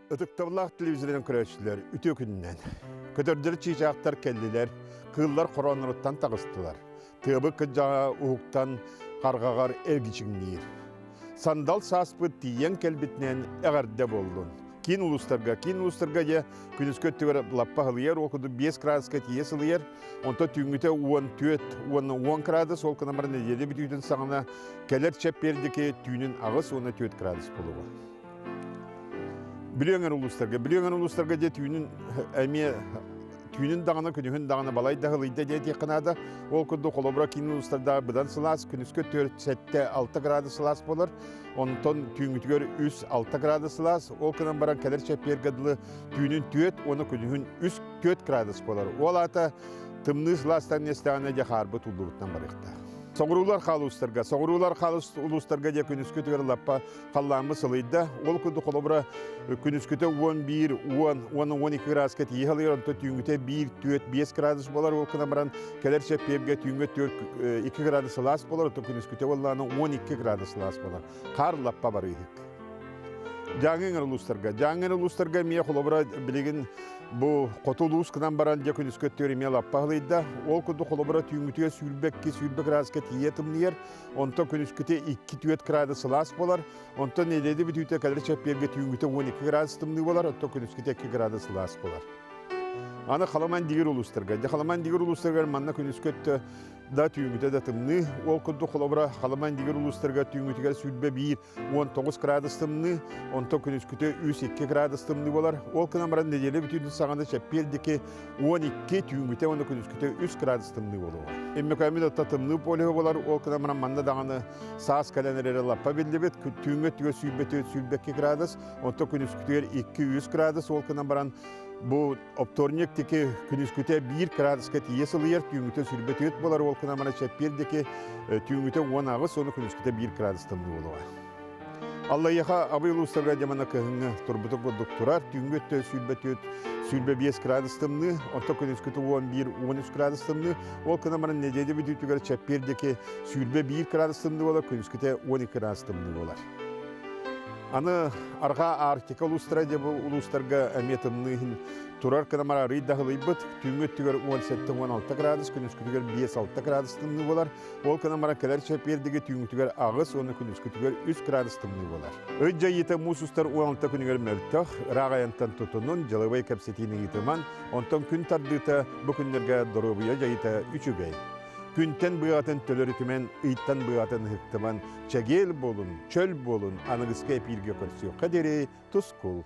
Ытыктабылақ телевизорын көрәшілер үте күннен. Көтөрдір чийжақтар келділер, кыллар қоранырыттан тағыстылар. Тыбы кыджаға уғықтан қарғағар әргічіңнейір. Сандал саспы тиен келбітнен әғарда болдun. Кин улустарга же күнүскө төгөр лаппа хылыер окуду 5 градуска тиес ылыер. Онто түйүнгүтө 10 градус ол кынамар неделе бүтүтүн саңына келер чеп бердики түйүнүн агыс 14 градус болуга. Билеңер улустарга же түйүнүн дагына күнүхүн дагына балай дагылыйда же текинада ол күндү колобура кин улустарда быдан сылас күнүскө 4-6 градус сылас болор. Онтон түйүнгүтүгөр 3-6 градус сылас ол кынан баран келер чеппергадылы түйүнүн түйөт, оны күнүхүн 3-4 градус болор. Ол ата тымны сыластан нестагана же харбы тулдубуттан барыкта. Соғырулар улустарга же күнүскө төгөр лаппа қалламы сылыйда. Ол күнді қолыбыра күнүскөтө 11-12 градуска тиехалыр, онто түйінгіте 1-5 градус болар. Ол күнә баран келер шеппебге түйінгіте 2 градус сылас болар, онто күнүскөтө 12 градус сылас болар. Қар лаппа бар үйдік. Жаңын улустарга мия қолыбыра білеген bu qotulus kınan baran ja күнүскө törüme лаппалыйда. Ол күнді қолыбыра түйінгіте сүйілбек разға тиетімнер. Онто күнүскөте 2-4 градус сылас болар. Онто неледі бүтүйте кәдір чәпперге түйінгіте 12 градус тымны болар. Онто күнүскөте 2 градус сылас болар. Аны қаламан дигер улустарга манна күнүскөтті да түйінгіте да тымны. Ол күнді қолыбыра қаламан дигер улустарга түйінгіте сүйілбе 1-19 градус тымны. Онто күнүскөте 3-2 градус тымны болар. Ол күнан баран неделе бүтүйді сағанда чәппердеке 12 түйінгіте, оны күнүскөте 3 градус тымны болуға. Эмме көмеді отта тымны полығы болар. Ол күнан баран манна дағаны саас кәләнерері лаппа белдебет. Түйінгіте сүйілбе 2 градус. Онто күнүскөте 2-3 градус. Ол күнан баран bu optornik teki күнүскөте 1 градуска тиес ылыер, түйінгіте сүрбет болар. Ол күнан баран чәппердеке түйінгіте 10 ағыз, оны күнүскөте 1 градус тымны болуға. Аллайыға абай улустарга жамана кыһыңы турбутук болдук турар, түйүнгөттө сүйлбе 5 градус тымны, онто күнүскөтө 11-13 градус тымны, ол кынаманын недеде бүтүгөр чеппердеки сүйлбе 1 градус тымны болар, күнүскөтө 12 градус тымны болар. Аны арга Арктика улустарга әметімнігін турар кынамара рыйдағылыйбыт, түйінгөттігер 17-16 градус, күнүскөтігер 5-6 градус тымны болар. Ол кынамара кәлер чәпердегі түйінгөттігер ағыз, оны күнүскөтігер 3 градус тымны болар. Өйджа еті мусустар 16 күнігер мөлтіқ, рағаянтан тұтынын, жылыбай кәпсетінің етіман, онтан күн тардыта бүкіндерге дұрыбыя жайыта үчігей. Күнтен бұғатын төлөрітімен, ұйттан бұғатын ғықтыман, чәгел болын, чөл болын, анығызға епирге көрсеу қадері тұскул.